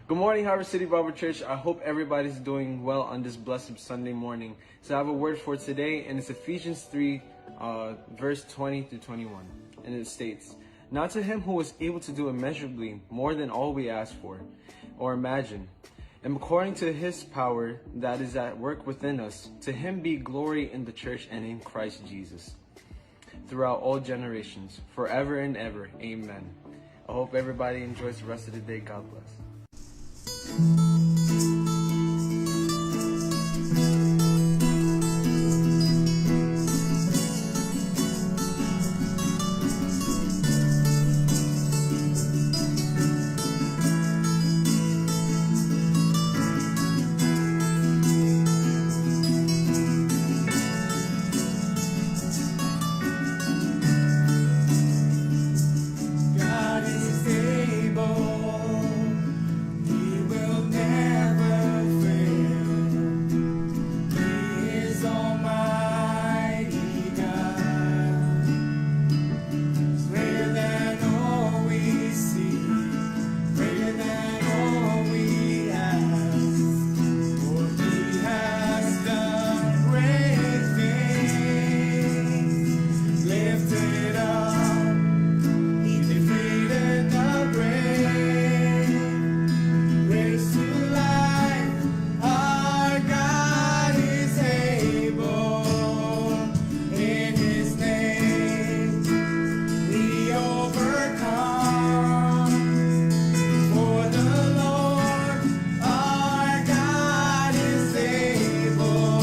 Good morning, Harvest City Bible Church. I hope everybody's doing well on this blessed Sunday morning. So I have a word for today, and it's Ephesians 3, verse 20 to 21. And it states, "Now to him who is able to do immeasurably more than all we ask for or imagine, and according to his power that is at work within us, to him be glory in the church and in Christ Jesus, throughout all generations, forever and ever. Amen." I hope everybody enjoys the rest of the day. God bless. God is able, He will never fail. He is Almighty God, greater than all we see, greater than all we ask. For He has done great things, lifted up. He defeated the grave, raised to life. Our God is able. In His name we overcome. For the Lord our God is able.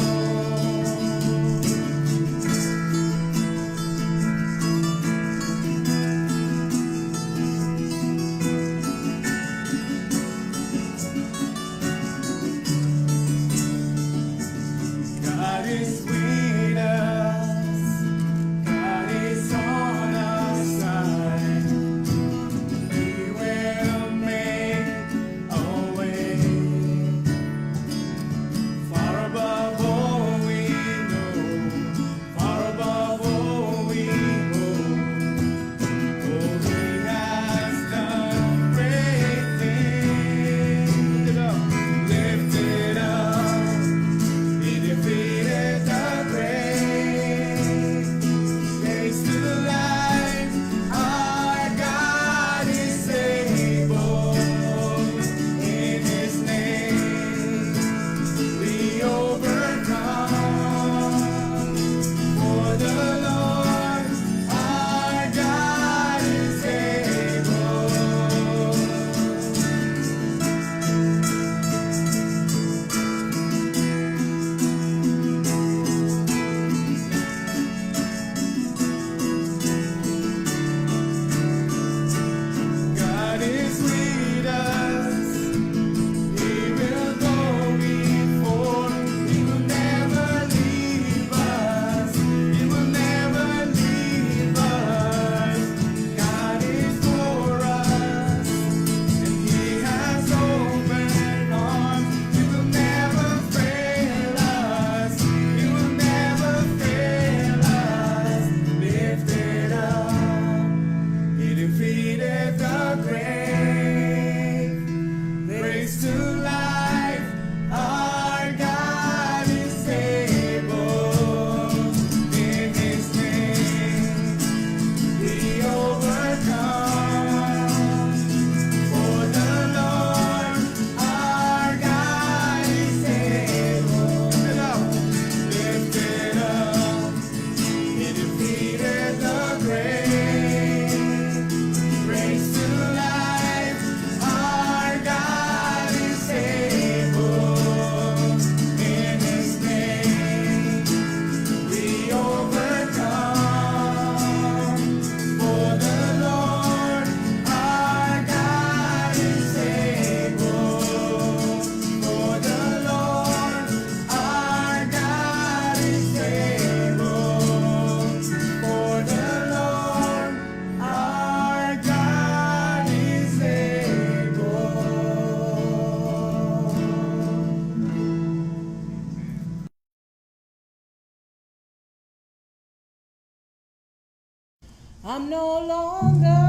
God is with us. God is on our side. He will make a way. Far above all we know, far above all we hope. Oh, He has done great things. Lifted up. He defeated the grave, raised to life. Our God is able. In His name we overcome. For the Lord our God is able. God is with us. He will go before. He will never leave us. He will never leave us. God is for us, and He has open arms. He will never fail us. He will never fail us. Lifted up. He defeated the grave, raised to life. Our God is able. In His name we overcome. For the Lord our God is able. Lifted up. He defeated the grave, raised to life. Our God is able. In His name we overcome. For the Lord our God is able. For the Lord our God is able. For the Lord our God is able. I'm no longer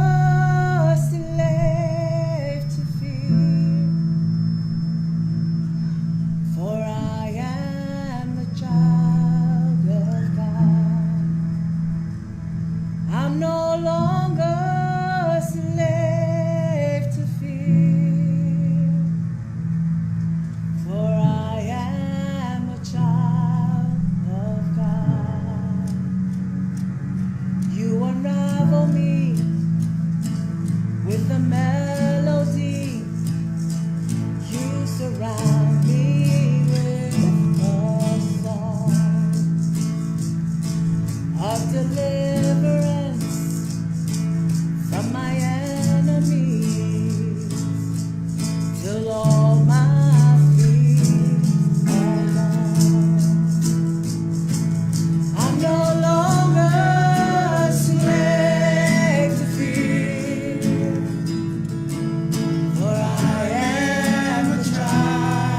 a slave to fear. with the melody. You surround me with a song of deliverance from my enemies, till all my feet are gone. I'm no longer a slave to fear, for I am a child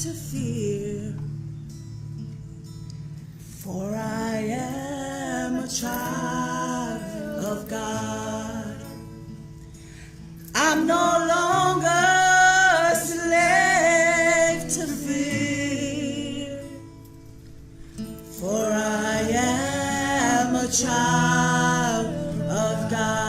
to fear, for I am a child of God. I'm no longer a slave to fear, for I am a child of God.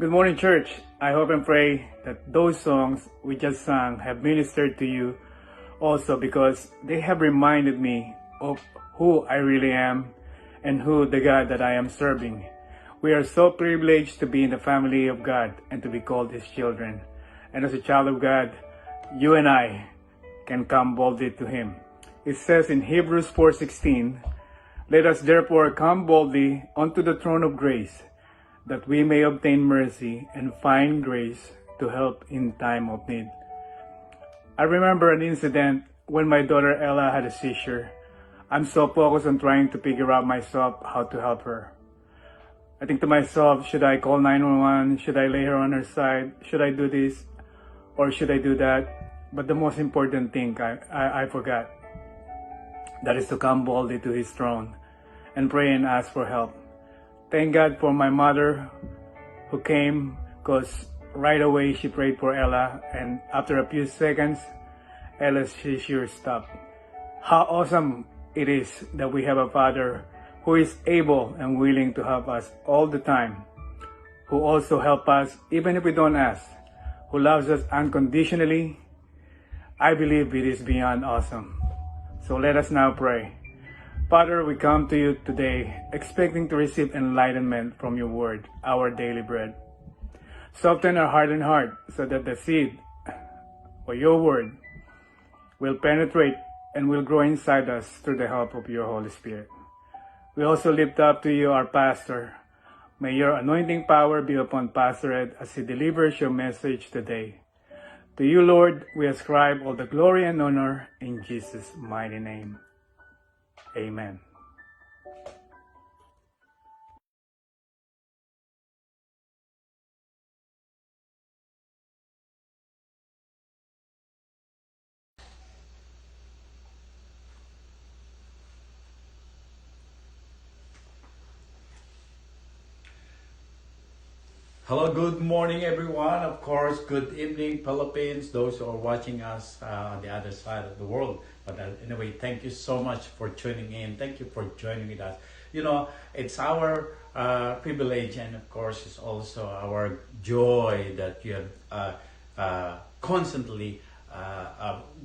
Good morning, church. I hope and pray that those songs we just sang have ministered to you also, because they have reminded me of who I really am and who the God that I am serving. We are so privileged to be in the family of God and to be called His children. And as a child of God, you and I can come boldly to Him. It says in Hebrews 4:16, "Let us therefore come boldly unto the throne of grace, that we may obtain mercy and find grace to help in time of need." I remember an incident when my daughter Ella had a seizure. I'm so focused on trying to figure out myself how to help her. I think to myself, should I call 911? Should I lay her on her side? Should I do this? Or should I do that? But the most important thing I forgot. That is to come boldly to His throne and pray and ask for help. Thank God for my mother who came, because right away she prayed for Ella, and after a few seconds, Ella's seizure stopped. How awesome it is that we have a Father who is able and willing to help us all the time, who also help us even if we don't ask, who loves us unconditionally. I believe it is beyond awesome. So let us now pray. Father, we come to you today expecting to receive enlightenment from your word, our daily bread. Soften our hardened heart so that the seed or your word will penetrate and will grow inside us through the help of your Holy Spirit. We also lift up to you our pastor. May your anointing power be upon Pastor Ed as he delivers your message today. To you, Lord, we ascribe all the glory and honor in Jesus' mighty name. Amen. Hello, good morning, everyone. Of course, good evening, Philippines, those who are watching us on the other side of the world. But anyway, thank you so much for tuning in. Thank you for joining with us. You know, it's our privilege, and of course, it's also our joy that you have constantly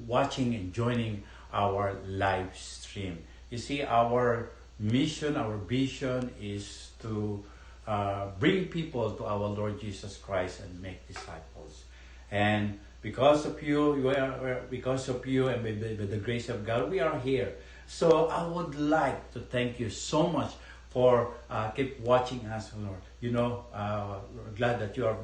watching and joining our live stream. You see, our mission, our vision is to bring people to our Lord Jesus Christ and make disciples. And because of you, and with the grace of God, we are here. So I would like to thank you so much for keep watching us, Lord. You know, we're glad that you are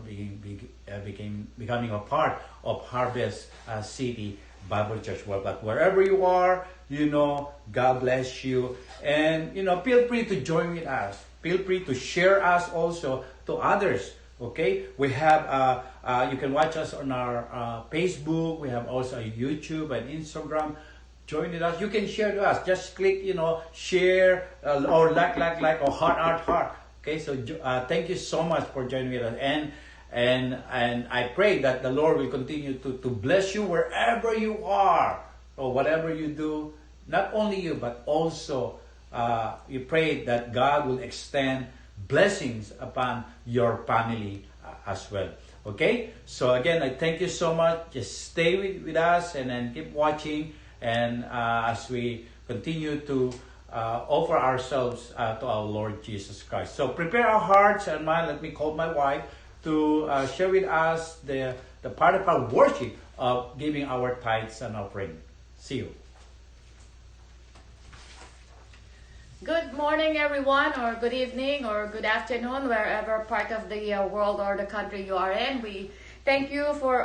becoming a part of Harvest City Bible Church. Well, but wherever you are, you know, God bless you. And, you know, feel free to join with us. Feel free to share us also to others. Okay, we have you can watch us on our Facebook. We have also YouTube and Instagram. Join with us. You can share to us. Just click, you know, share or like or heart. Okay, so thank you so much for joining with us, and I pray that the Lord will continue to bless you wherever you are or whatever you do. Not only you, but also you pray that God will extend blessings upon your family as well. Okay, so again, I thank you so much. Just stay with us and then keep watching, and as we continue to offer ourselves to our Lord Jesus Christ. So prepare our hearts and mind. Let me call my wife to share with us the part of our worship of giving our tithes and offering. See you. Good morning, everyone, or good evening, or good afternoon, wherever part of the world or the country you are in. We thank you for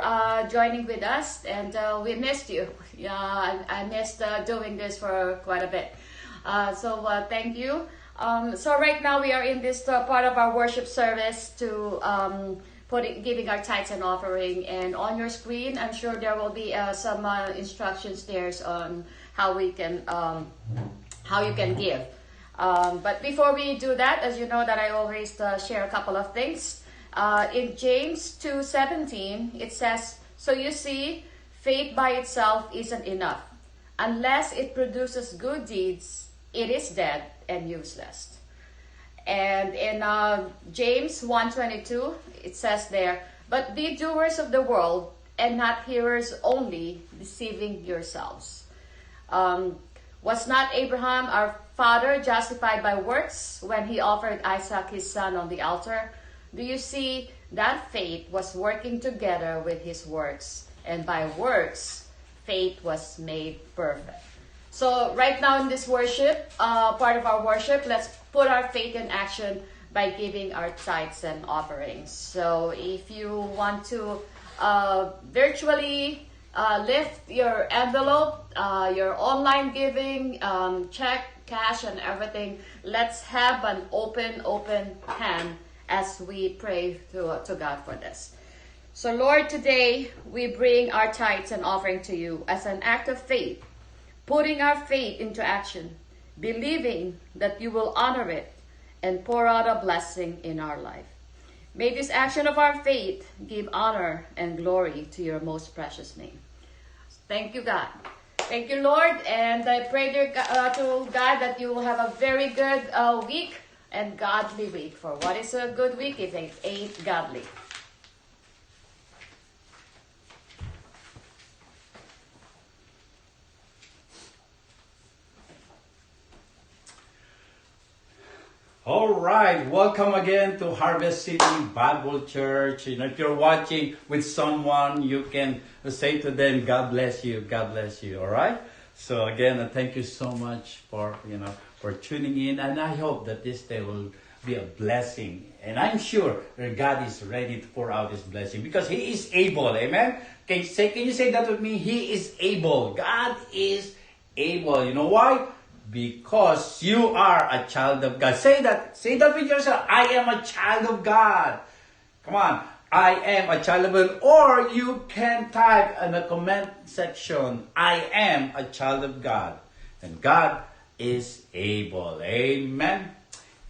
joining with us, and we missed you. Yeah, I missed doing this for quite a bit. So thank you. So right now we are in this part of our worship service to giving our tithes and offering. And on your screen, I'm sure there will be some instructions there on how you can give. But before we do that, as you know that I always share a couple of things. In James 2:17, it says, "So you see, faith by itself isn't enough. Unless it produces good deeds, it is dead and useless." And in James 1:22, it says there, "But be doers of the word and not hearers only, deceiving yourselves." Was not Abraham, our father, justified by works when he offered Isaac his son on the altar? Do you see that faith was working together with his works, and by works, faith was made perfect. So right now in this worship, part of our worship, let's put our faith in action by giving our tithes and offerings. So if you want to virtually lift your envelope, your online giving, check, cash, and everything, let's have an open hand as we pray to God for this. So Lord, today we bring our tithes and offering to you as an act of faith, putting our faith into action, believing that you will honor it and pour out a blessing in our life. May this action of our faith give honor and glory to your most precious name. Thank you, God. Thank you, Lord. And I pray to God that you will have a very good week and godly week. For what is a good week if it ain't godly? All right, welcome again to Harvest City Bible Church. You know, if you're watching with someone, you can say to them, "God bless you, God bless you." All right. So again, thank you so much for tuning in, and I hope that this day will be a blessing. And I'm sure that God is ready to pour out His blessing because He is able. Amen. Can you say that with me? He is able. God is able. You know why? Because you are a child of God. Say that with yourself. I am a child of God. Come on. I am a child of God. Or you can type in the comment section, "I am a child of God." And God is able. Amen.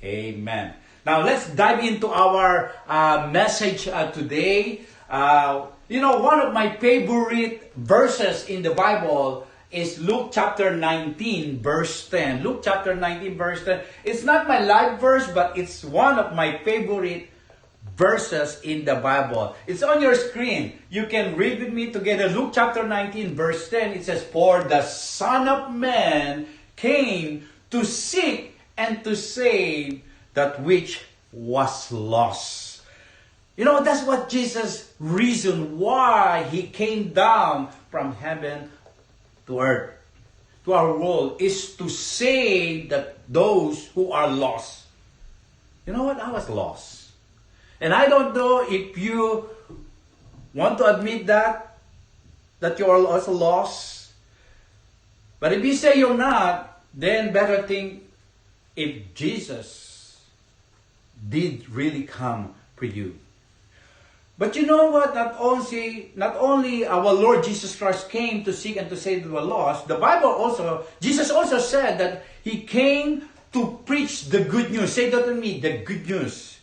Amen. Now let's dive into our message today. One of my favorite verses in the Bible is Luke chapter 19 verse 10. Luke chapter 19 verse 10. It's not my life verse, but it's one of my favorite verses in the Bible. It's on your screen. You can read with me together. Luke chapter 19 verse 10. It says, "For the Son of Man came to seek and to save that which was lost." You know, that's what Jesus' reason why He came down from heaven to earth, to our world, is to save those who are lost. You know what? I was lost. And I don't know if you want to admit that you are also lost. But if you say you're not, then better think if Jesus did really come for you. But you know what? Not only our Lord Jesus Christ came to seek and to save the lost, the Bible also, Jesus also said that He came to preach the good news. Say that to me, the good news.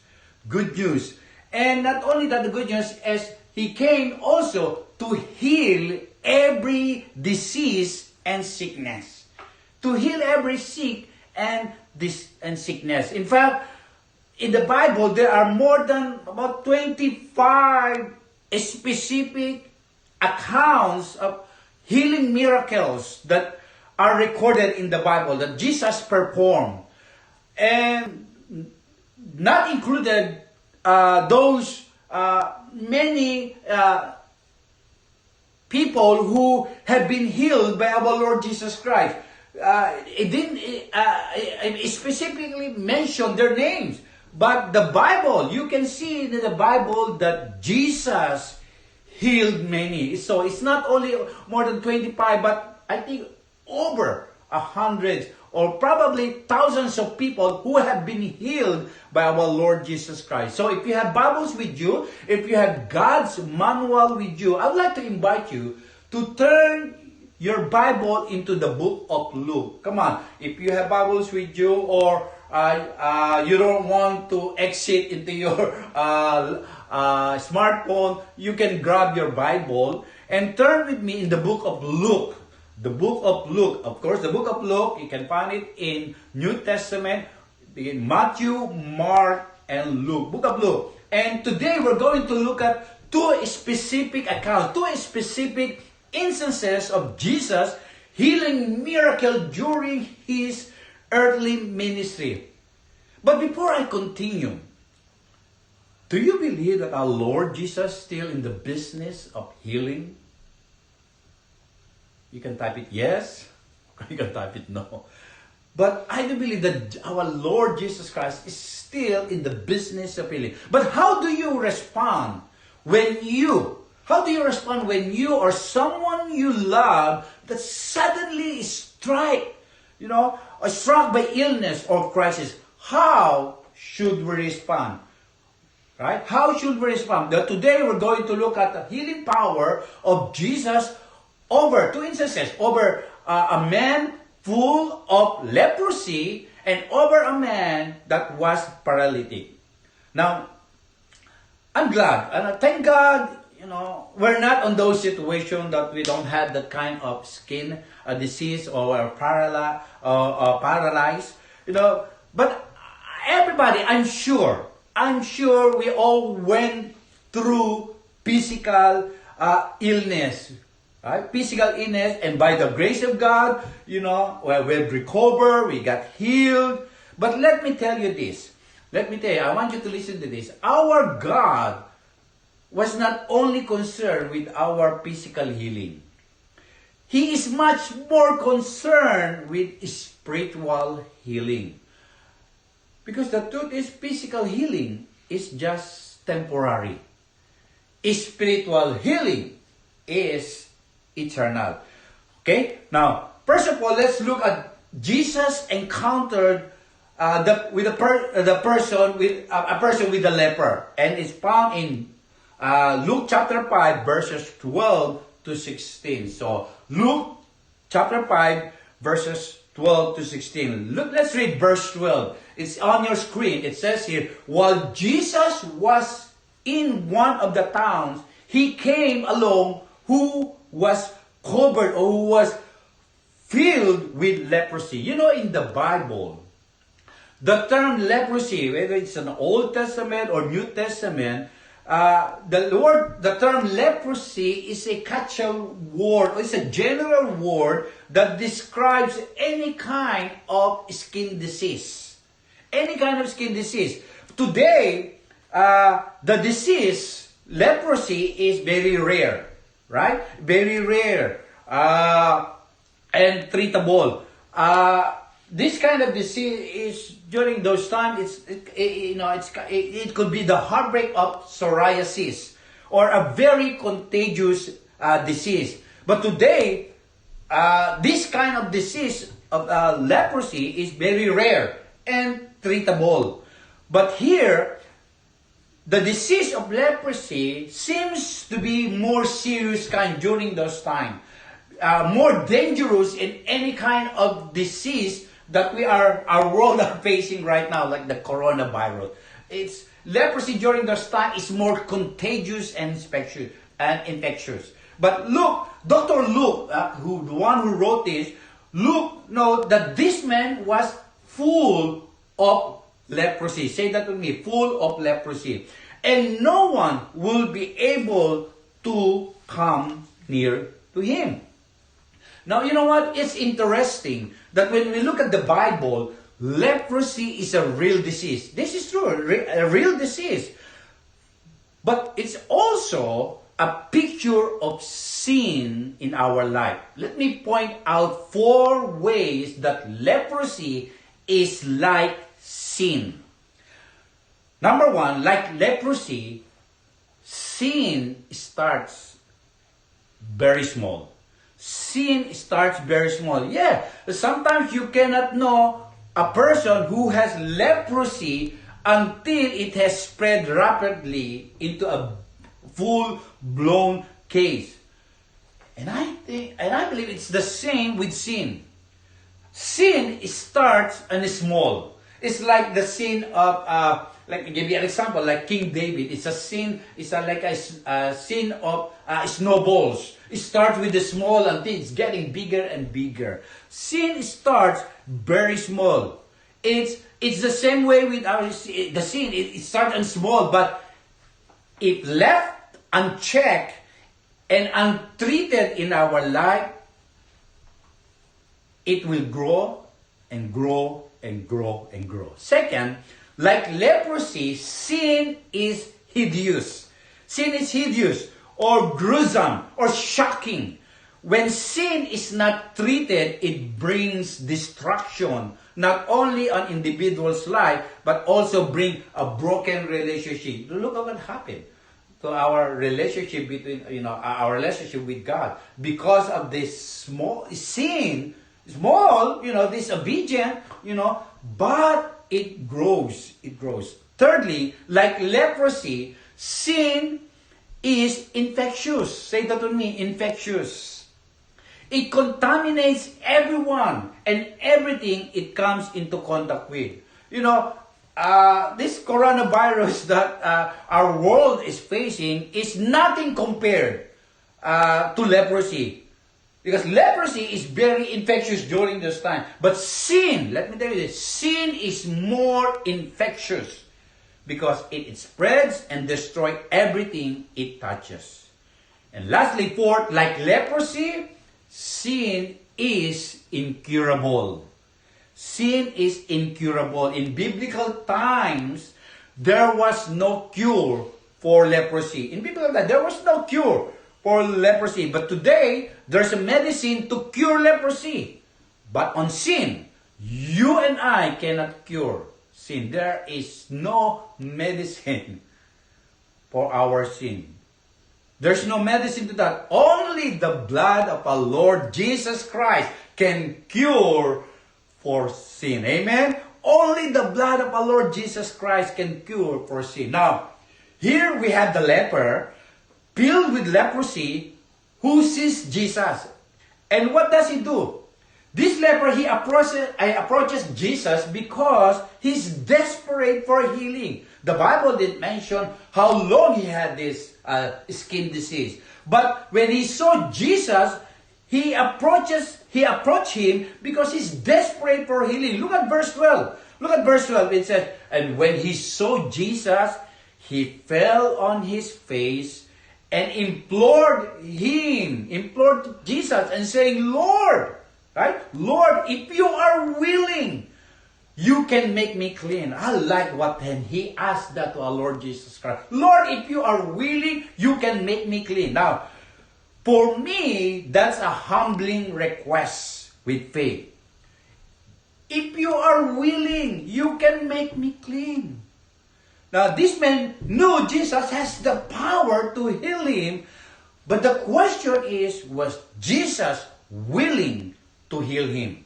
Good news. And not only that, the good news, as He came also to heal every disease and sickness. To heal every sick and sickness. In fact, in the Bible, there are more than about 25 specific accounts of healing miracles that are recorded in the Bible that Jesus performed. And not included those many people who have been healed by our Lord Jesus Christ. It didn't specifically mention their names. But the Bible, you can see in the Bible that Jesus healed many. So it's not only more than 25, but I think over 100 or probably thousands of people who have been healed by our Lord Jesus Christ. So if you have Bibles with you, if you have God's manual with you, I would like to invite you to turn your Bible into the book of Luke. Come on, if you have Bibles with you, or you don't want to exit into your smartphone, you can grab your Bible and turn with me in the book of Luke. The book of Luke. Of course, the book of Luke, you can find it in New Testament, in Matthew, Mark, and Luke. Book of Luke. And today we're going to look at two specific accounts, two specific instances of Jesus healing miracle during his earthly ministry. But before I continue, do you believe that our Lord Jesus is still in the business of healing? You can type it yes, or you can type it no. But I do believe that our Lord Jesus Christ is still in the business of healing. But how do you respond when you or someone you love that suddenly is struck by illness or crisis? How should we respond? Right? How should we respond? Today we're going to look at the healing power of Jesus over two instances, over a man full of leprosy and over a man that was paralytic. Now, I'm glad, and thank God, we're not on those situations that we don't have that kind of skin disease or we're paralyzed, But everybody, I'm sure we all went through physical illness. Right? Physical illness, and by the grace of God, we've recovered, we got healed. But let me tell you this. I want you to listen to this. Our God was not only concerned with our physical healing. He is much more concerned with spiritual healing. Because the truth is, physical healing is just temporary. Spiritual healing is eternal. Okay? Now, first of all, let's look at Jesus encountered a person with a leper, and it's found in Luke chapter 5 verses 12 to 16. So Luke chapter 5 verses 12 to 16. Let's read verse 12. It's on your screen. It says here, while Jesus was in one of the towns, he came along who was covered or who was filled with leprosy. In the Bible, the term leprosy, whether it's an Old Testament or New Testament, the term leprosy is a catch-all word, or it's a general word that describes any kind of skin disease. Any kind of skin disease. Today, the disease, leprosy, is very rare. Right? Very rare and treatable. This kind of disease is during those times. It could be the heartbreak of psoriasis or a very contagious disease. But today, this kind of disease of leprosy is very rare and treatable. But here, the disease of leprosy seems to be more serious kind during those times. More dangerous in any kind of disease that our world are facing right now, like the coronavirus. Leprosy during those times is more contagious and infectious. But Luke, Dr. Luke, the one who wrote this, Luke knows that this man was full of leprosy. Say that with me, full of leprosy. And no one will be able to come near to him. Now, you know what? It's interesting that when we look at the Bible, leprosy is a real disease. This is true, a real disease. But it's also a picture of sin in our life. Let me point out 4 ways that leprosy is like sin. Number 1, like leprosy, sin starts very small. Sin starts very small. Yeah, sometimes you cannot know a person who has leprosy until it has spread rapidly into a full-blown case. And I believe it's the same with sin. Sin starts and is small. It's like the sin of, like give you an example, like King David. It's a sin. It's like a sin of snowballs. It starts with the small until it's getting bigger and bigger. Sin starts very small. It's the same way with the sin. It starts and small, but if left unchecked and untreated in our life, it will grow and grow and grow and grow. Second, like leprosy, sin is hideous. Sin is hideous or gruesome or shocking. When sin is not treated, it brings destruction, not only on individual's life, but also bring a broken relationship. Look at what happened to our relationship between, our relationship with God. Because of this small sin, disobedient, but it grows. It grows. Thirdly, like leprosy, sin is infectious. Say that with me, infectious. It contaminates everyone and everything it comes into contact with. This coronavirus that our world is facing is nothing compared to leprosy. Because leprosy is very infectious during this time. But sin, let me tell you this, sin is more infectious because it spreads and destroys everything it touches. And lastly, fourth, like leprosy, sin is incurable. Sin is incurable. In biblical times, there was no cure for leprosy. In biblical times, there was no cure for leprosy. But today, there's a medicine to cure leprosy. But on sin, you and I cannot cure sin. There is no medicine for our sin. There's no medicine to that. Only the blood of our Lord Jesus Christ can cure for sin. Amen? Only the blood of our Lord Jesus Christ can cure for sin. Now, here we have the leper, filled with leprosy, who sees Jesus. And what does he do? This leper, he approaches Jesus because he's desperate for healing. The Bible didn't mention how long he had this skin disease. But when he saw Jesus, he approached him because he's desperate for healing. Look at verse 12. Look at verse 12. It says, and when he saw Jesus, he fell on his face and implored Jesus and saying, Lord, right? Lord, if you are willing, you can make me clean. I like what then he asked that to our Lord Jesus Christ. Lord, if you are willing, you can make me clean. Now, for me, that's a humbling request with faith. If you are willing, you can make me clean. Now, this man knew Jesus has the power to heal him. But the question is, was Jesus willing to heal him?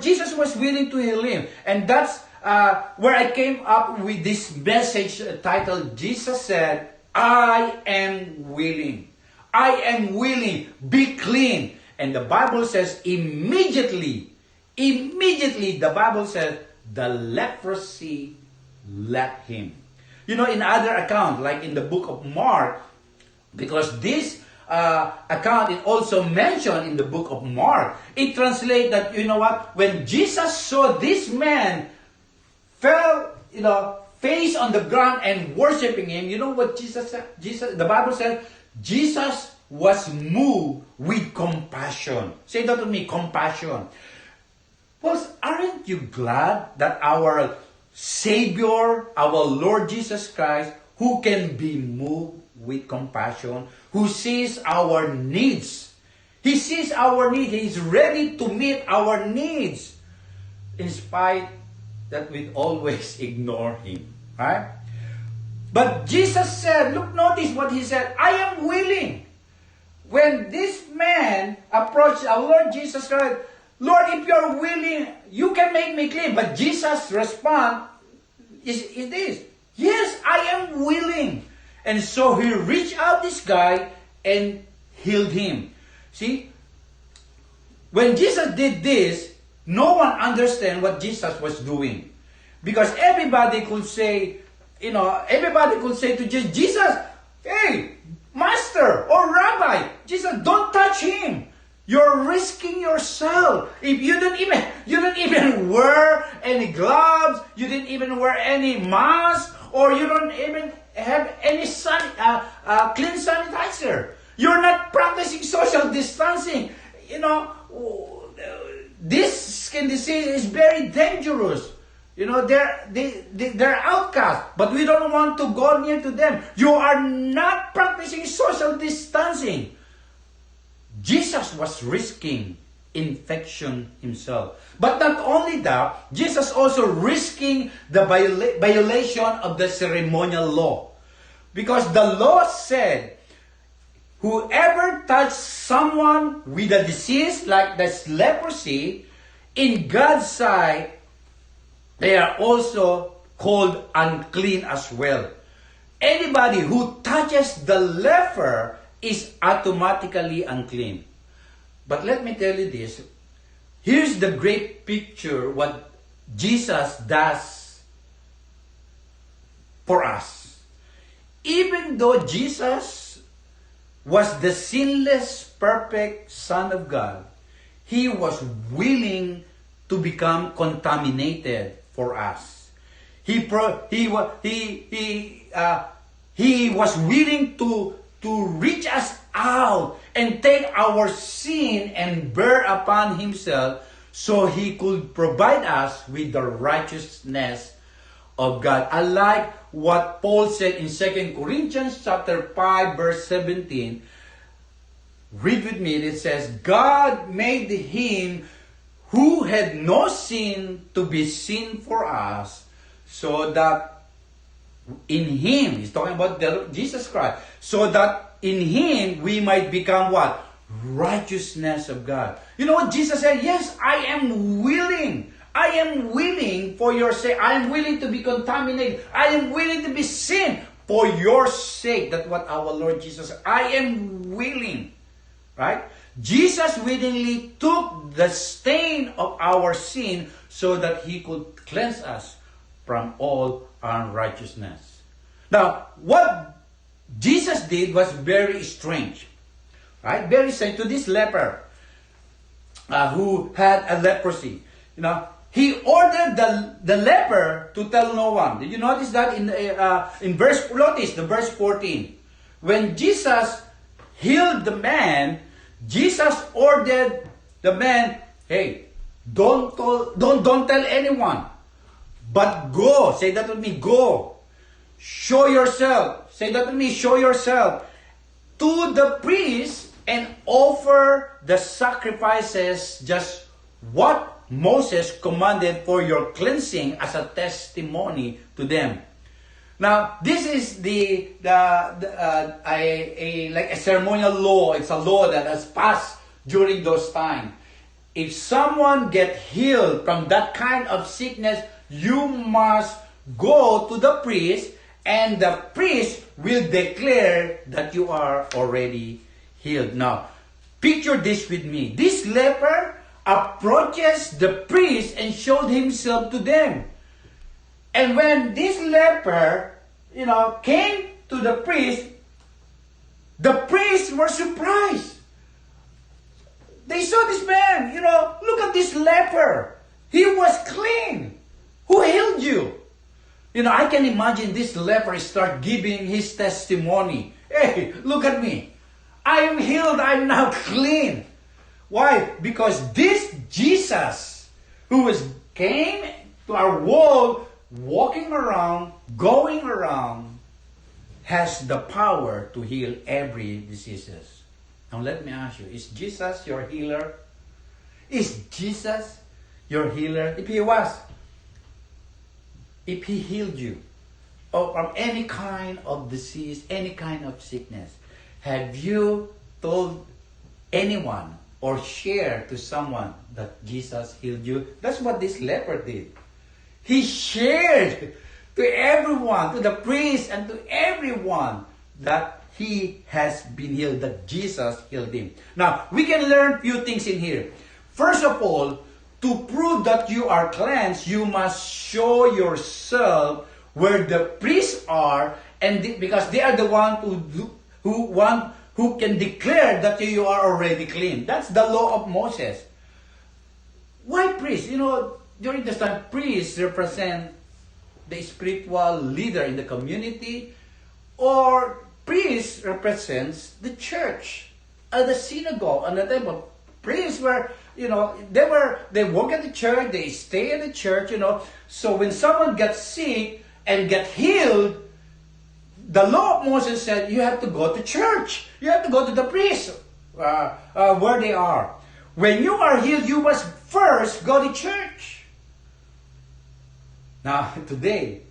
Jesus was willing to heal him. And that's where I came up with this message titled, Jesus said, I am willing. I am willing. Be clean. And the Bible says immediately, the Bible says, the leprosy left him. In other account, like in the book of Mark, because this account is also mentioned in the book of Mark, it translates that, when Jesus saw this man fell, face on the ground and worshiping him, you know what Jesus said? The Bible said, Jesus was moved with compassion. Say that to me, compassion. Well, aren't you glad that our Savior, our Lord Jesus Christ, who can be moved with compassion, who sees our needs. He sees our needs. He's ready to meet our needs, in spite that we always ignore him. Right? But Jesus said, look, notice what he said, I am willing. when this man approached our Lord Jesus Christ, Lord, if you're willing, you can make me clean. But Jesus' response is this: yes, I am willing. And so he reached out this guy and healed him. See, when Jesus did this, no one understand what Jesus was doing. Because everybody could say, everybody could say to Jesus, hey, Master or Rabbi, Jesus, don't touch him. You're risking yourself. If you don't even wear any gloves, you didn't even wear any mask, or you don't even have any clean sanitizer. You're not practicing social distancing. This skin disease is very dangerous. They're outcasts, but we don't want to go near to them. You are not practicing social distancing. Jesus was risking infection himself. But not only that, Jesus also risking the violation of the ceremonial law. Because the law said, whoever touched someone with a disease like this leprosy, in God's sight, they are also called unclean as well. Anybody who touches the leper is automatically unclean. But let me tell you this. Here's the great picture what Jesus does for us. Even though Jesus was the sinless, perfect Son of God, He was willing to become contaminated for us. He was willing to reach us out and take our sin and bear upon himself so he could provide us with the righteousness of God. I like what Paul said in 2 Corinthians chapter 5 verse 17. Read with me. It says, God made him who had no sin to be sin for us, so that in him, he's talking about Jesus Christ, so that in him we might become what? Righteousness of God. You know what Jesus said? Yes, I am willing. I am willing for your sake. I am willing to be contaminated. I am willing to be sin for your sake. That's what our Lord Jesus said. I am willing. Right? Jesus willingly took the stain of our sin so that he could cleanse us from all unrighteousness. Now, what Jesus did was very strange. Right? Very strange to this leper who had a leprosy. He ordered the leper to tell no one. Did you notice that in verse 14? When Jesus healed the man, Jesus ordered the man, hey, don't tell anyone, but go. Say that with me, go. Show yourself. Say that with me, show yourself to the priest and offer the sacrifices, just what Moses commanded for your cleansing as a testimony to them. Now, this is like a ceremonial law. It's a law that has passed during those times. If someone get healed from that kind of sickness, you must go to the priest, and the priest will declare that you are already healed. Now, picture this with me. This leper approaches the priest and showed himself to them. And when this leper, came to the priests were surprised. They saw this man, look at this leper. He was clean. Who healed you? I can imagine this leper start giving his testimony. Hey, look at me. I am healed. I'm now clean. Why? Because this Jesus who came to our world, walking around, going around, has the power to heal every diseases. Now let me ask you, is Jesus your healer? Is Jesus your healer? If he was, if he healed you or from any kind of disease, any kind of sickness, have you told anyone or share to someone that Jesus healed you. That's what this leper did. He shared to everyone, to the priest and to everyone, that he has been healed, that Jesus healed him. Now, we can learn few things in here. First of all, to prove that you are cleansed, you must show yourself where the priests are, and because they are the one who can declare that you are already clean. That's the law of Moses. Why priests? During this time, priests represent the spiritual leader in the community, or priest represents the church, the synagogue, and the temple. Priests were, they work at the church, they stay at the church, So when someone gets sick and get healed, the law of Moses said you have to go to church. You have to go to the priest where they are. When you are healed, you must first go to church. Now, today,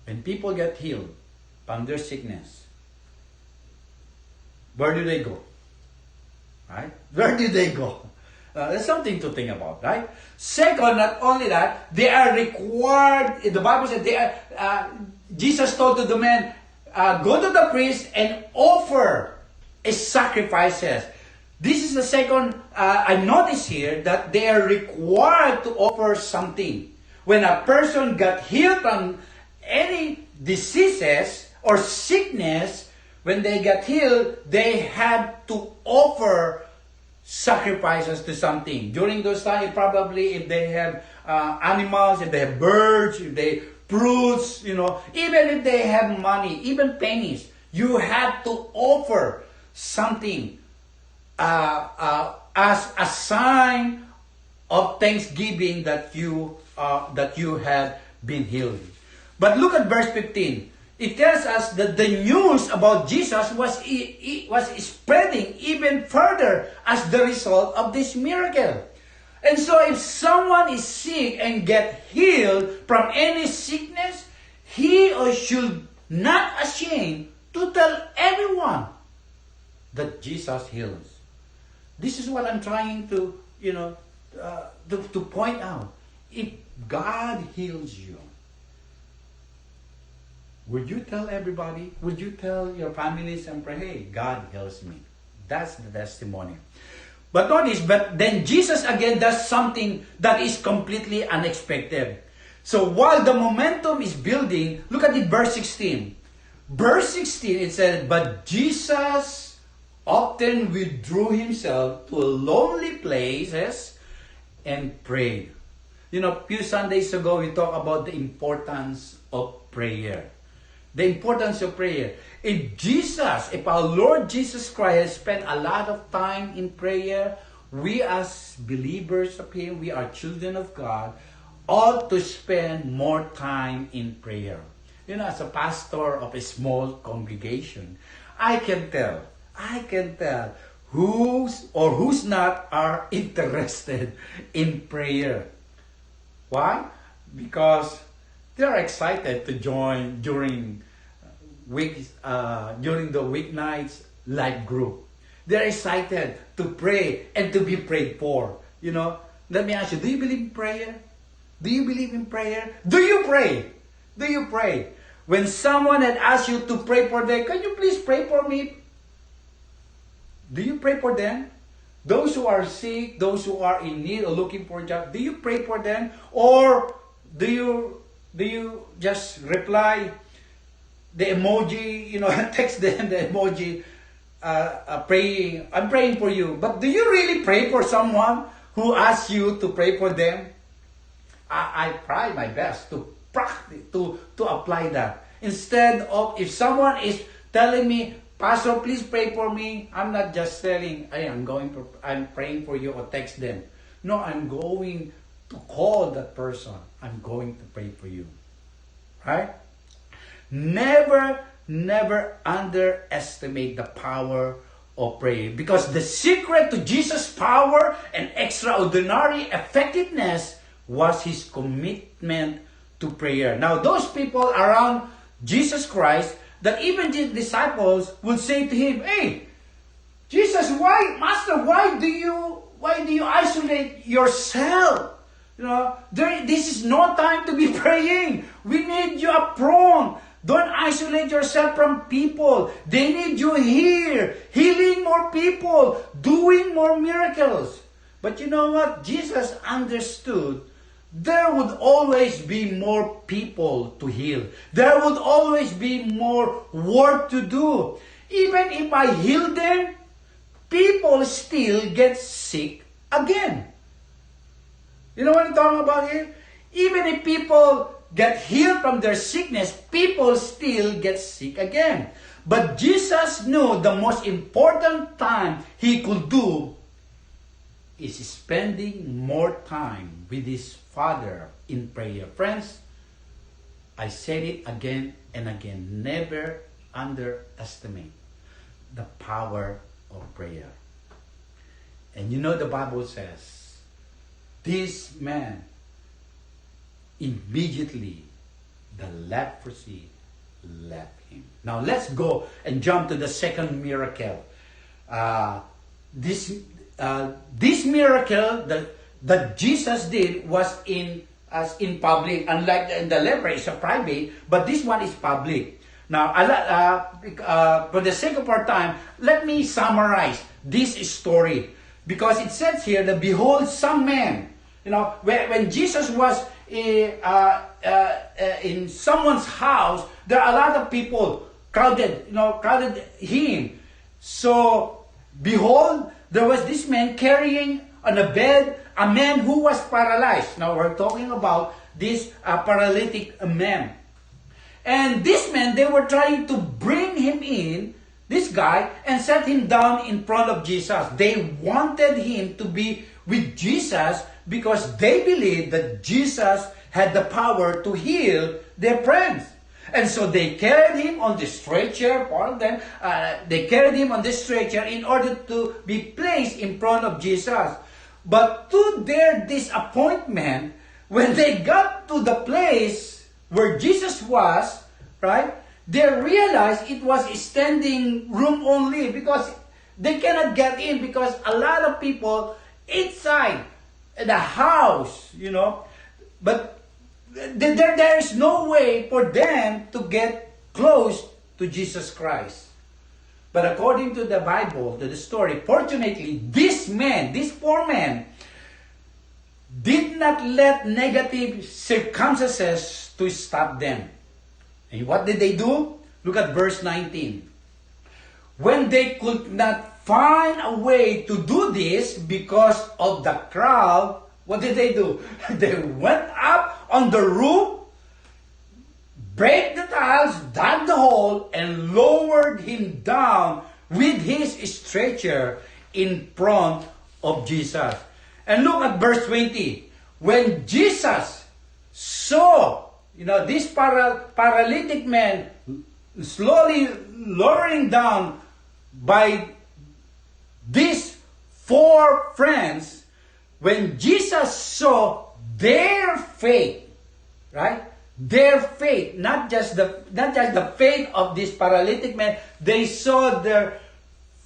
when people get healed from their sickness, where do they go? Right? Where do they go? There's something to think about, right? Second, not only that, they are required, the Bible said, Jesus told to the men, go to the priest and offer sacrifices. This is the second, I notice here that they are required to offer something. When a person got healed from any diseases or sickness, when they got healed, they had to offer sacrifices to something. During those times, probably if they have animals, if they have birds, if they fruits, even if they have money, even pennies, you have to offer something as a sign of thanksgiving that you have been healed. But look at verse 15. It tells us that the news about Jesus was spreading even further as the result of this miracle. And so if someone is sick and get healed from any sickness, he or should not ashamed to tell everyone that Jesus heals. This is what I'm trying to, to point out. If God heals you, would you tell everybody? Would you tell your families and pray, hey, God heals me? That's the testimony. But notice, but then Jesus again does something that is completely unexpected. So while the momentum is building, look at it, verse 16. Verse 16, it says, but Jesus often withdrew himself to lonely places and prayed. A few Sundays ago, we talked about the importance of prayer. The importance of prayer. If our Lord Jesus Christ spent a lot of time in prayer, we as believers of Him, we are children of God, ought to spend more time in prayer. As a pastor of a small congregation, I can tell who's not are interested in prayer. Why? Because they are excited to join during the weeknights life group. They're excited to pray and to be prayed for. Let me ask you, do you believe in prayer? Do you believe in prayer? Do you pray? Do you pray? When someone had asked you to pray for them, can you please pray for me? Do you pray for them? Those who are sick, those who are in need or looking for a job, do you pray for them? Or do you just reply the emoji, text them the emoji, praying, I'm praying for you. But do you really pray for someone who asks you to pray for them? I try my best to practice, to apply that. Instead of, if someone is telling me, Pastor, please pray for me, I'm not just telling, hey, I'm praying for you, or text them. No, I'm going to call that person. I'm going to pray for you. Right? Never underestimate the power of prayer, because the secret to Jesus' power and extraordinary effectiveness was His commitment to prayer. Now, those people around Jesus Christ, that even the disciples would say to him, "Hey, Jesus, Master, why do you isolate yourself? This is no time to be praying. We need you up front. Don't isolate yourself from people. They need you here, healing more people, doing more miracles." But you know what? Jesus understood there would always be more people to heal. There would always be more work to do. Even if I heal them, people still get sick again. You know what I'm talking about here? Even if people get healed from their sickness, people still get sick again. But Jesus knew the most important time he could do is spending more time with his Father in prayer. Friends, I said it again and again, never underestimate the power of prayer. And you know the Bible says, this man, immediately the leprosy left him. Now let's go and jump to the second miracle. This miracle that Jesus did was in public. Unlike the leper, it's a private, but this one is public. Now, for the sake of our time, let me summarize this story, because it says here that behold, some men. When Jesus was in someone's house, there are a lot of people crowded him. So, behold, there was this man carrying on a bed a man who was paralyzed. Now, we're talking about this paralytic man. And this man, they were trying to bring him in, this guy, and set him down in front of Jesus. They wanted him to be with Jesus because they believed that Jesus had the power to heal their friends. And so they carried him on the stretcher, they carried him on the stretcher in order to be placed in front of Jesus. But to their disappointment, when they got to the place where Jesus was, right, they realized it was a standing room only, because they cannot get in because a lot of people inside the house, but there is no way for them to get close to Jesus Christ. But according to the Bible, to the story, fortunately, this poor man, did not let negative circumstances to stop them. And what did they do? Look at verse 19. When they could not find a way to do this because of the crowd, what did they do? They went up on the roof, break the tiles, dug the hole, and lowered him down with his stretcher in front of Jesus. And look at verse 20. When Jesus saw, this paralytic man slowly lowering down by these 4 friends, when Jesus saw their faith, right? Their faith, not just the faith of this paralytic man, they saw their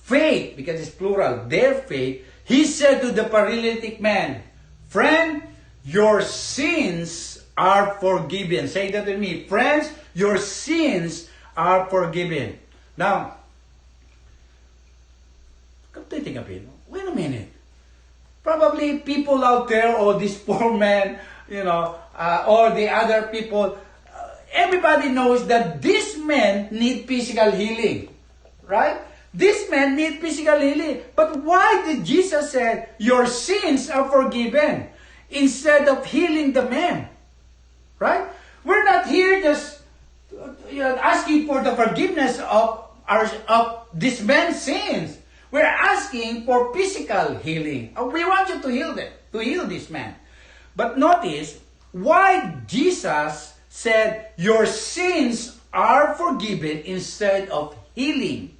faith, because it's plural, their faith. He said to the paralytic man, "Friend, your sins are forgiven." Say that to me. Friends, your sins are forgiven. Now, come to think of it. Wait a minute. Probably people out there, or this poor man, or the other people, everybody knows that this man need physical healing, right? This man need physical healing. But why did Jesus say, your sins are forgiven, instead of healing the man? Right? We're not here just asking for the forgiveness of this man's sins. We're asking for physical healing. We want you to heal this man. But notice why Jesus said, your sins are forgiven, instead of healing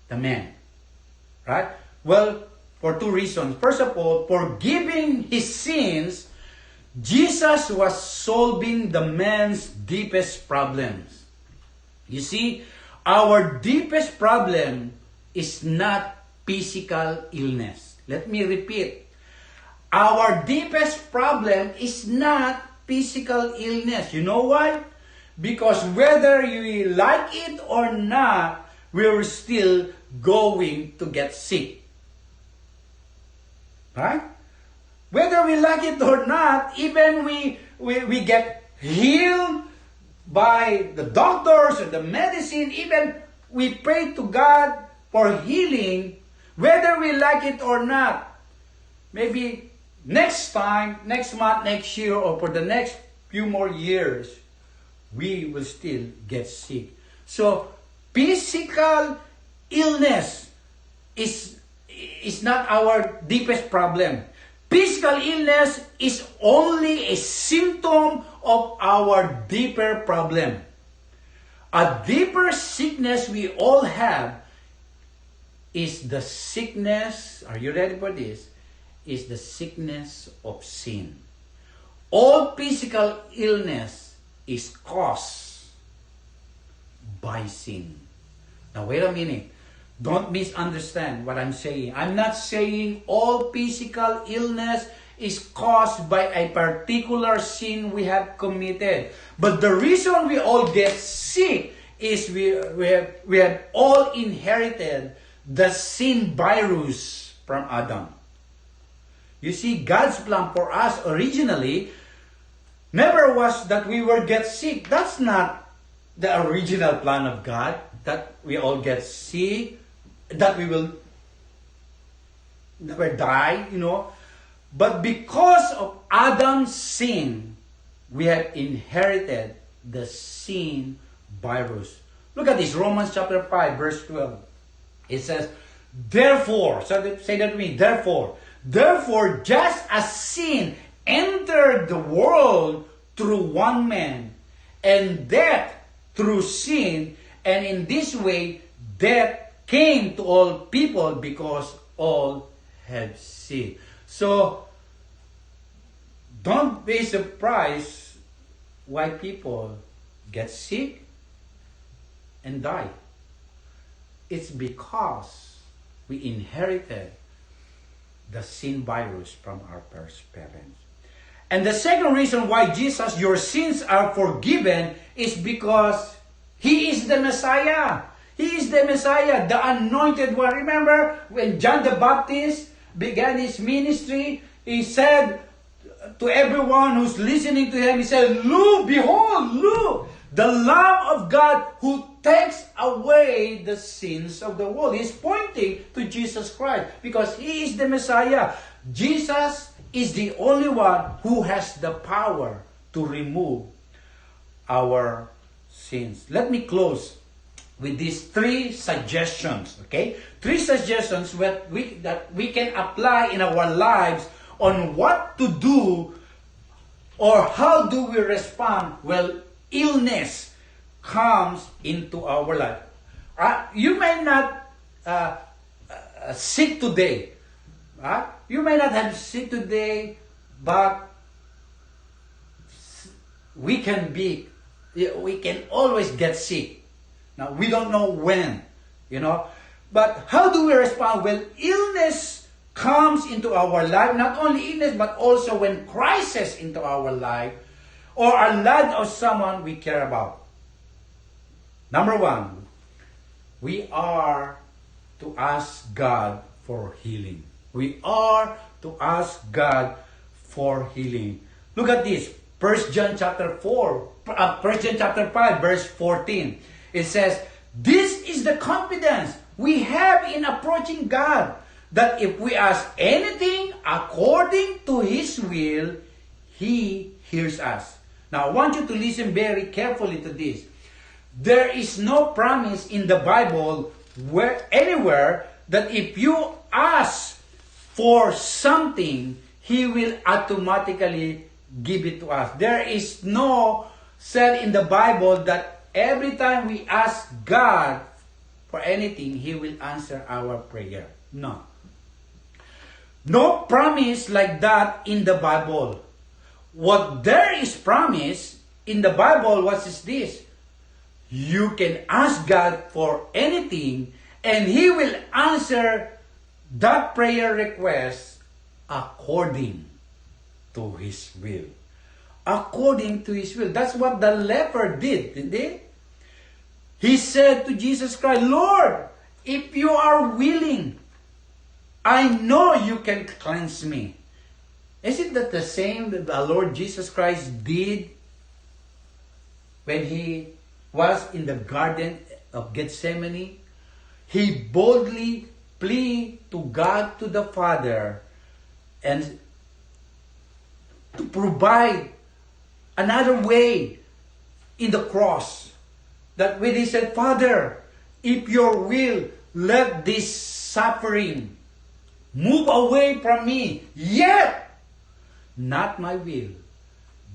the man. Right? Well, for 2 reasons. First of all, forgiving his sins, Jesus was solving the man's deepest problems. You see, our deepest problem is not physical illness. Let me repeat. Our deepest problem is not physical illness. You know why? Because whether you like it or not, we're still going to get sick. Right? Whether we like it or not, even we get healed by the doctors or the medicine, even we pray to God for healing, whether we like it or not. Maybe next time, next month, next year, or for the next few more years, we will still get sick. So, physical illness is not our deepest problem. Physical illness is only a symptom of our deeper problem. A deeper sickness we all have is the sickness, are you ready for this? Is the sickness of sin. All physical illness is caused by sin. Now wait a minute. Don't misunderstand what I'm saying. I'm not saying all physical illness is caused by a particular sin we have committed. But the reason we all get sick is we have all inherited the sin virus from Adam. You see, God's plan for us originally never was that we will get sick. That's not the original plan of God, that we all get sick, that we will never die, But because of Adam's sin, we have inherited the sin virus. Look at this, Romans chapter 5, verse 12. It says, therefore, say that to me, therefore, just as sin entered the world through one man, and death through sin, and in this way, death came to all people because all have sinned. So, don't be surprised why people get sick and die. It's because we inherited the sin virus from our first parents. And the second reason why Jesus, your sins are forgiven, is because He is the Messiah. He is the Messiah, the anointed one. Remember when John the Baptist began his ministry, he said to everyone who's listening to him, he said, look, behold, look, the Lamb of God who takes away the sins of the world. He's pointing to Jesus Christ because He is the Messiah. Jesus is the only one who has the power to remove our sins. Let me close with these 3 suggestions, okay? 3 suggestions that we can apply in our lives on what to do or how do we respond when illness comes into our life. You may not sick today. You may not have sick today, but we can always get sick. Now, we don't know when, But how do we respond when illness comes into our life? Not only illness, but also when crisis into our life or a life of someone we care about. Number 1, we are to ask God for healing. We are to ask God for healing. Look at this. 1 John chapter 5, verse 14. It says, this is the confidence we have in approaching God, that if we ask anything according to His will, He hears us. Now, I want you to listen very carefully to this. There is no promise in the Bible anywhere that if you ask for something, He will automatically give it to us. There is no said in the Bible that every time we ask God for anything, He will answer our prayer. No. No promise like that in the Bible. What there is promise in the Bible, what is this? You can ask God for anything and He will answer that prayer request according to His will. According to His will. That's what the leper did, didn't he? He said to Jesus Christ, Lord, if you are willing, I know you can cleanse me. Isn't that the same that the Lord Jesus Christ did when He was in the Garden of Gethsemane? He boldly pleaded to God, to the Father, and to provide another way in the cross. That when He said, Father, if your will, let this suffering move away from me. Yet, not my will,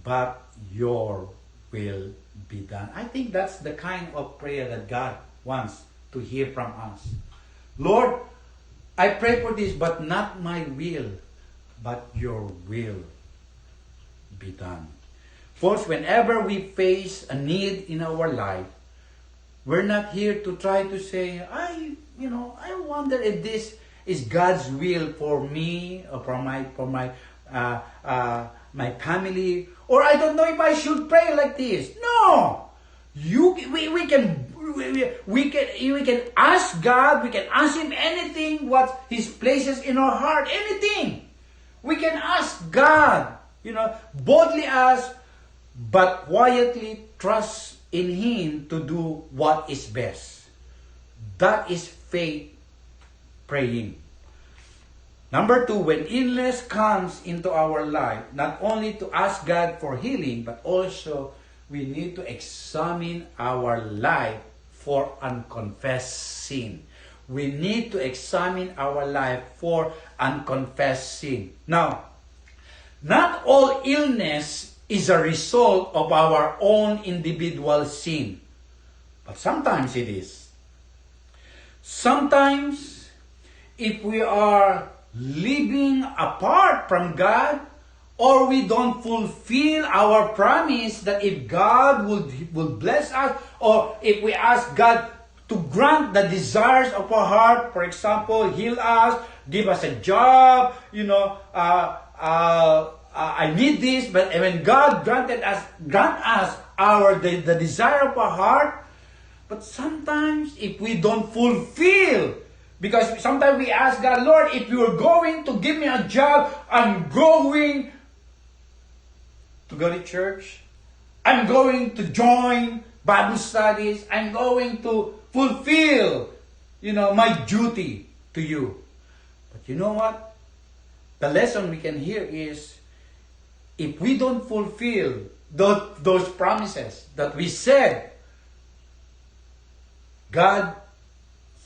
but your will be done. I think that's the kind of prayer that God wants to hear from us. Lord, I pray for this, but not my will, but your will be done. Folks, whenever we face a need in our life, we're not here to try to say, I wonder if this is God's will for me or for my family, or I don't know if I should pray like this. No, we can ask God. We can ask Him anything what He places in our heart. Anything we can ask God. Boldly ask, but quietly trust in Him to do what is best. That is faith praying. Number 2, when illness comes into our life, not only to ask God for healing, but also we need to examine our life for unconfessed sin. We need to examine our life for unconfessed sin. Now, not all illness is a result of our own individual sin. But sometimes it is. Sometimes, if we are living apart from God, or we don't fulfill our promise that if God will bless us, or if we ask God to grant the desires of our heart, for example, heal us, give us a job, I need this, but when God grant us the desire of our heart, but sometimes if we don't fulfill, because sometimes we ask God, Lord, if you are going to give me a job, I'm going to go to church, I'm going to join Bible studies, I'm going to fulfill, my duty to you. But you know what? The lesson we can hear is, if we don't fulfill those promises that we said, God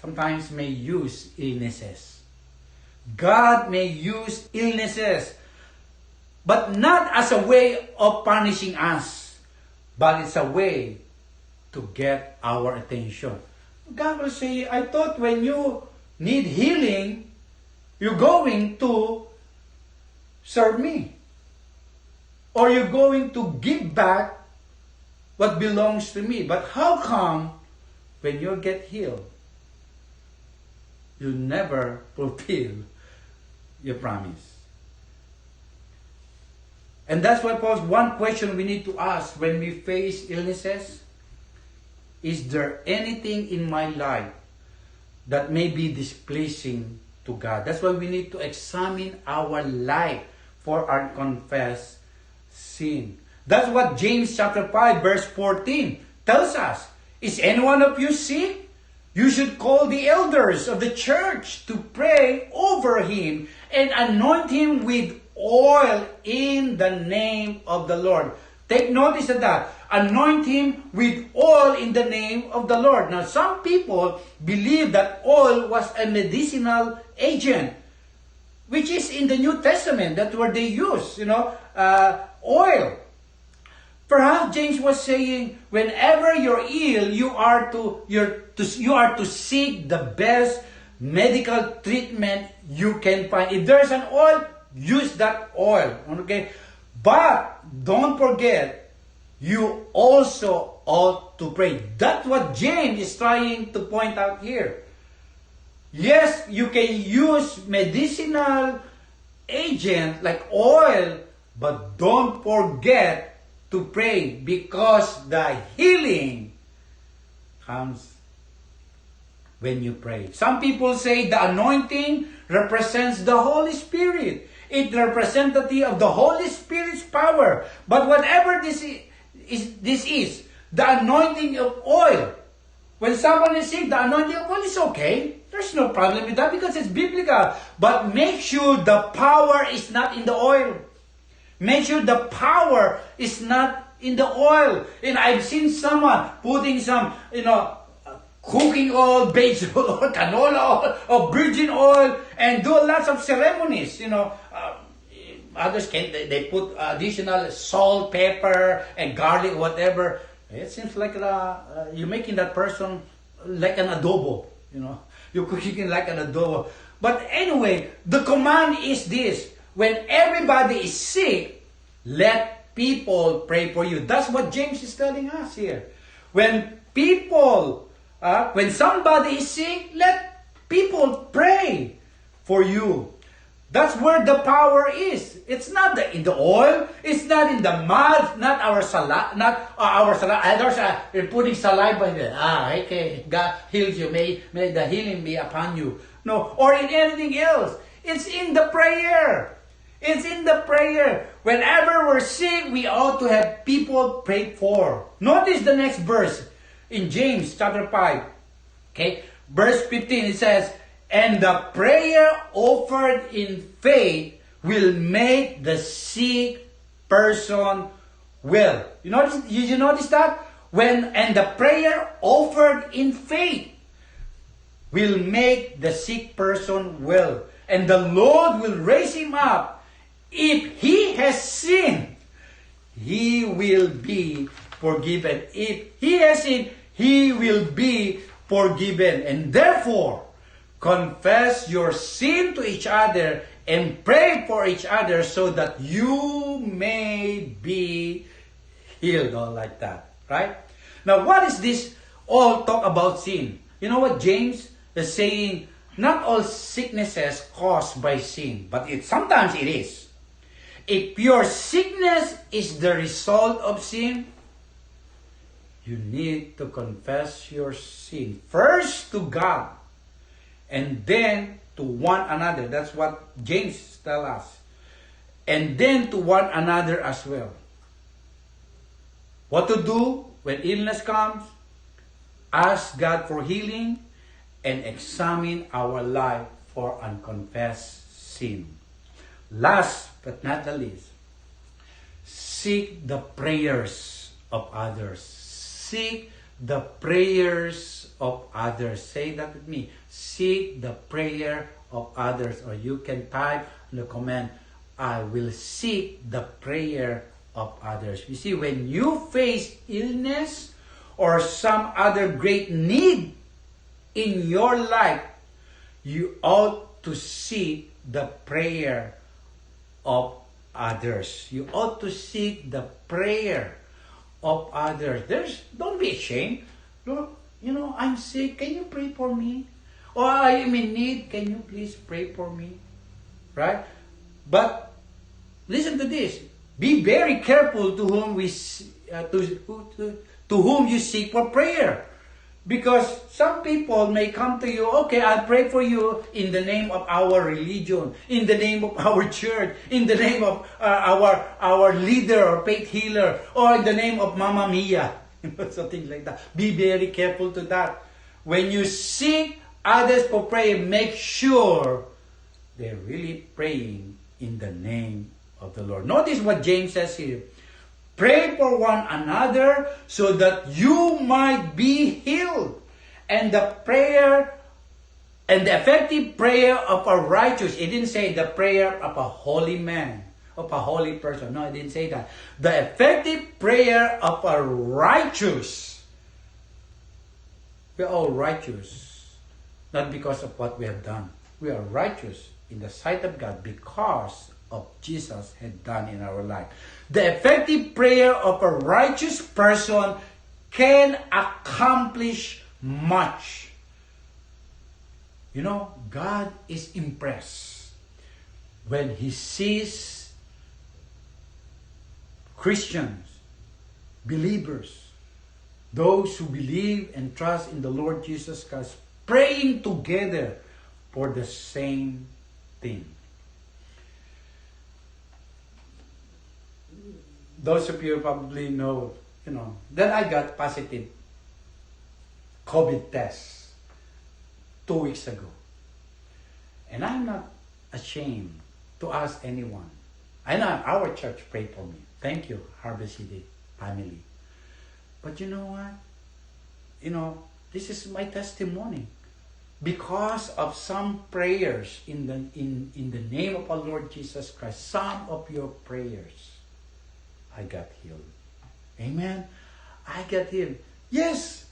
sometimes may use illnesses. God may use illnesses, but not as a way of punishing us, but it's a way to get our attention. God will say, I thought when you need healing, you're going to serve me. Or you're going to give back what belongs to me. But how come when you get healed, you never fulfill your promise? And that's why, Paul, one question we need to ask when we face illnesses: is there anything in my life that may be displeasing to God? That's why we need to examine our life for unconfessed sin. That's what James chapter 5 verse 14 tells us. Is any one of you sick? You should call the elders of the church to pray over him and anoint him with oil in the name of the Lord. Take notice of that. Anoint him with oil in the name of the Lord. Now, some people believe that oil was a medicinal agent, which is in the New Testament. That's where they use, oil. Perhaps James was saying, whenever you're ill, you are to seek the best medical treatment you can find. If there's an oil, use that oil. Okay, but don't forget, you also ought to pray. That's what James is trying to point out here. Yes, you can use medicinal agent like oil, but don't forget to pray, because the healing comes when you pray. Some people say the anointing represents the Holy Spirit. It representative of the Holy Spirit's power. But whatever this is the anointing of oil. When someone is sick, the anointing of oil is okay. There's no problem with that because it's biblical. But make sure the power is not in the oil. Make sure the power is not in the oil. And I've seen someone putting some, cooking oil, vegetable oil, canola oil, or virgin oil, and do lots of ceremonies. Others they put additional salt, pepper, and garlic, whatever. It seems like you're making that person like an adobo. You're cooking it like an adobo. But anyway, the command is this: when everybody is sick, let people pray for you. That's what James is telling us here. When somebody is sick, let people pray for you. That's where the power is. It's not in the oil. It's not in the mud. Not our saliva. Others are putting saliva in there. Okay, God heals you. May the healing be upon you. No, or in anything else. It's in the prayer. It's in the prayer. Whenever we're sick, we ought to have people prayed for. Notice the next verse in James chapter 5. Okay, verse 15, it says, "And the prayer offered in faith will make the sick person well." You notice that? And the prayer offered in faith will make the sick person well. And the Lord will raise him up. If he has sinned, he will be forgiven. If he has sinned, he will be forgiven. And therefore, confess your sin to each other and pray for each other so that you may be healed. All like that, right? Now, what is this all talk about sin? You know what James is saying? Not all sicknesses caused by sin, but sometimes it is. If your sickness is the result of sin, you need to confess your sin first to God and then to one another. That's what James tells us. And then to one another as well. What to do when illness comes? Ask God for healing and examine our life for unconfessed sin. Last but not the least, seek the prayers of others. Seek the prayers of others. Say that with me. Seek the prayer of others. Or you can type in the comment, I will seek the prayer of others. You see, when you face illness or some other great need in your life, you ought to seek the prayer of others. You ought to seek the prayer of others. Don't be ashamed. Look, I'm sick. Can you pray for me? Or I am in need. Can you please pray for me? Right? But listen to this. Be very careful to whom you seek for prayer. Because some people may come to you, okay, I'll pray for you in the name of our religion, in the name of our church, in the name of our leader or faith healer, or in the name of Mama Mia, something like that. Be very careful to that. When you seek others for prayer, make sure they're really praying in the name of the Lord. Notice what James says here. Pray for one another so that you might be healed. And the effective prayer of a righteous, it didn't say the prayer of a holy man, of a holy person. No, it didn't say that. The effective prayer of a righteous. We're all righteous, not because of what we have done. We are righteous in the sight of God because of Jesus had done in our life. The effective prayer of a righteous person can accomplish much. You know, God is impressed when He sees Christians, believers, those who believe and trust in the Lord Jesus Christ, praying together for the same thing. Those of you probably know, that I got positive COVID test 2 weeks ago. And I'm not ashamed to ask anyone. I know our church prayed for me. Thank you, Harvest City family. But you know what? This is my testimony. Because of some prayers in the name of our Lord Jesus Christ, some of your prayers, I got healed. Amen. I got healed. Yes,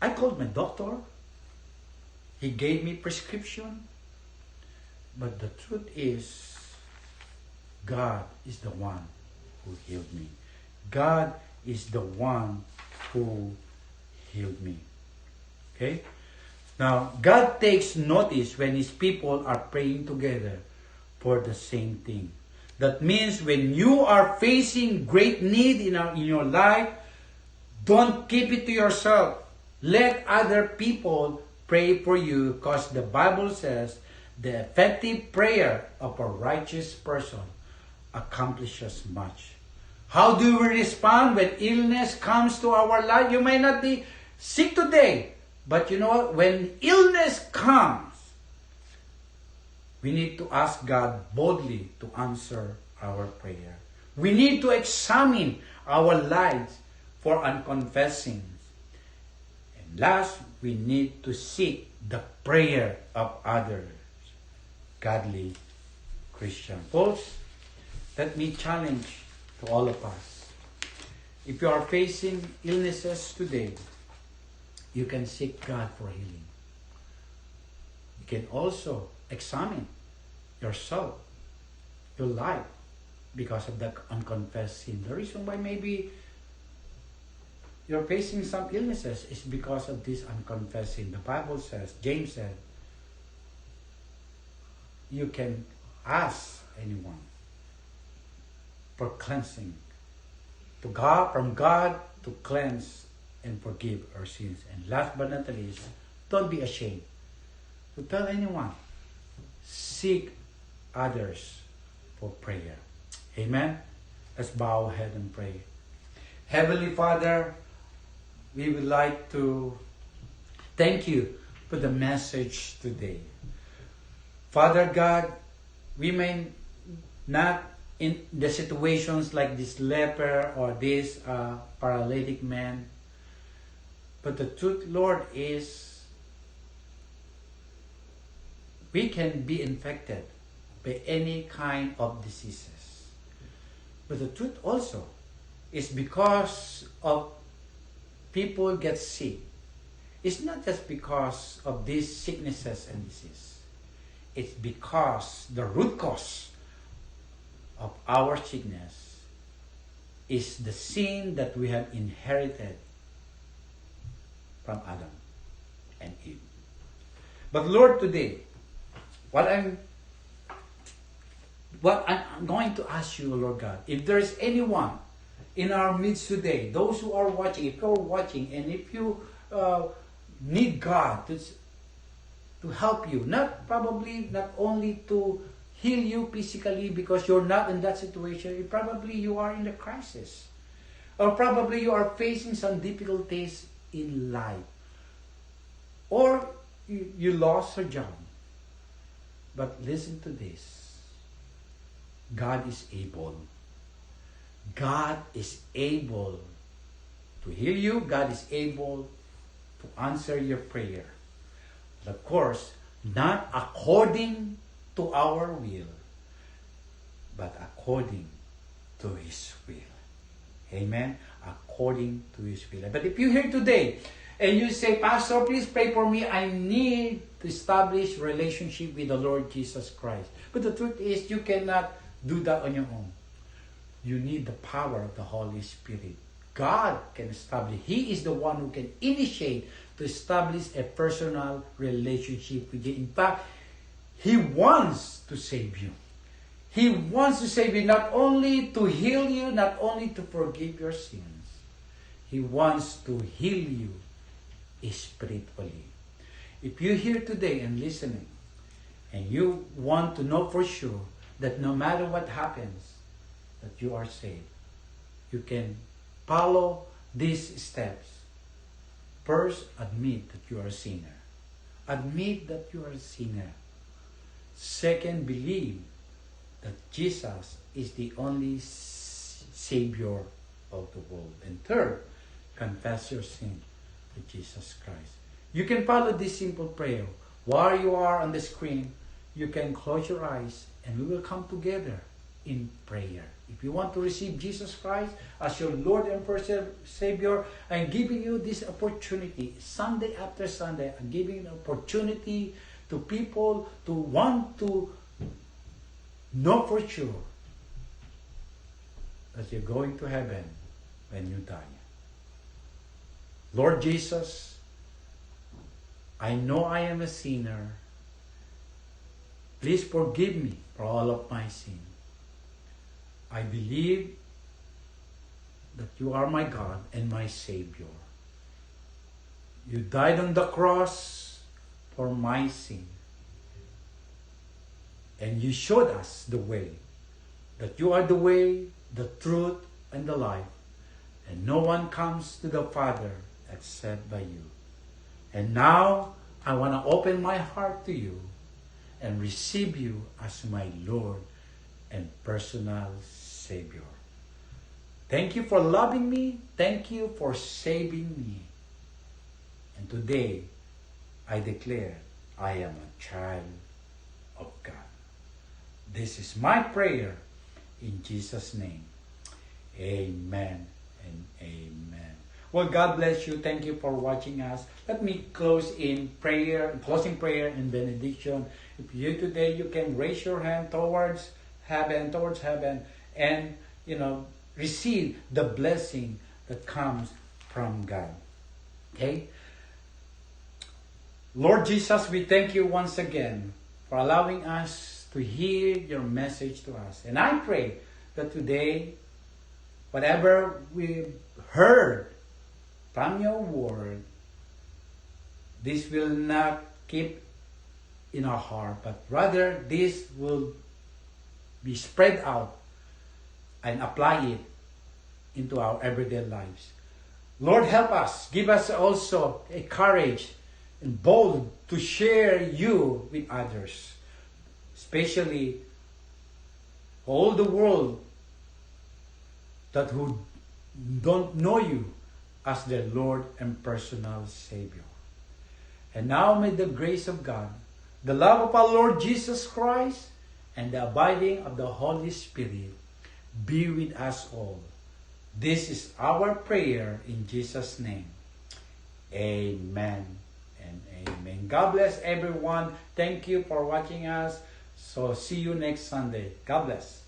I called my doctor. He gave me prescription. But the truth is, God is the one who healed me. God is the one who healed me. Okay? Now, God takes notice when His people are praying together for the same thing. That means when you are facing great need in your life, don't keep it to yourself. Let other people pray for you, because the Bible says the effective prayer of a righteous person accomplishes much. How do we respond when illness comes to our life? You may not be sick today, but you know what? When illness comes, we need to ask God boldly to answer our prayer. We need to examine our lives for unconfessed sins. And last, we need to seek the prayer of others, godly Christians. Folks, let me challenge to all of us. If you are facing illnesses today, you can seek God for healing. You can also examine yourself, your life, because of the unconfessed sin. The reason why maybe you're facing some illnesses is because of this unconfessed sin. The Bible says, James said, you can ask anyone for cleansing to God, from God, to cleanse and forgive our sins. And last but not least, don't be ashamed to tell anyone. Seek others for prayer. Amen? Let's bow our head and pray. Heavenly Father, we would like to thank you for the message today. Father God, we may not in the situations like this leper or this paralytic man, but the truth, Lord, is we can be infected by any kind of diseases. But the truth also is because of people get sick. It's not just because of these sicknesses and disease. It's because the root cause of our sickness is the sin that we have inherited from Adam and Eve. But Lord, today, what I'm going to ask you, Lord God, if there is anyone in our midst today, those who are watching, if you're watching, and if you need God to help you, not only to heal you physically because you're not in that situation, probably you are in a crisis, or probably you are facing some difficulties in life, or you lost your job. But listen to this. God is able. God is able to heal you. God is able to answer your prayer. But of course, not according to our will, but according to His will. Amen? According to His will. But if you're here today and you say, Pastor, please pray for me, I need to establish relationship with the Lord Jesus Christ. But the truth is, you cannot do that on your own. You need the power of the Holy Spirit. God can establish. He is the one who can initiate to establish a personal relationship with you. In fact, He wants to save you. He wants to save you, not only to heal you, not only to forgive your sins. He wants to heal you spiritually. If you're here today and listening, and you want to know for sure that no matter what happens, that you are saved, you can follow these steps. First, admit that you are a sinner. Admit that you are a sinner. Second, believe that Jesus is the only Savior of the world. And third, confess your sin to Jesus Christ. You can follow this simple prayer. While you are on the screen, you can close your eyes and we will come together in prayer. If you want to receive Jesus Christ as your Lord and personal Savior, I'm giving you this opportunity, Sunday after Sunday, I'm giving an opportunity to people to want to know for sure that you're going to heaven when you die. Lord Jesus, I know I am a sinner. Please forgive me for all of my sin. I believe that you are my God and my Savior. You died on the cross for my sin. And you showed us the way, that you are the way, the truth, and the life. And no one comes to the Father except by you. And now, I want to open my heart to you and receive you as my Lord and personal Savior. Thank you for loving me. Thank you for saving me. And today, I declare I am a child of God. This is my prayer in Jesus' name. Amen and amen. Well, God bless you. Thank you for watching us. Let me close in prayer, closing prayer and benediction. If you today, you can raise your hand towards heaven, and receive the blessing that comes from God. Okay? Lord Jesus, we thank you once again for allowing us to hear your message to us. And I pray that today, whatever we heard from your word, this will not keep in our heart, but rather this will be spread out and apply it into our everyday lives. Lord, help us. Give us also a courage and bold to share you with others, especially all the world that who don't know you as their Lord and personal Savior. And now may the grace of God, the love of our Lord Jesus Christ, and the abiding of the Holy Spirit be with us all. This is our prayer in Jesus' name. Amen and amen. God bless everyone. Thank you for watching us. So see you next Sunday. God bless.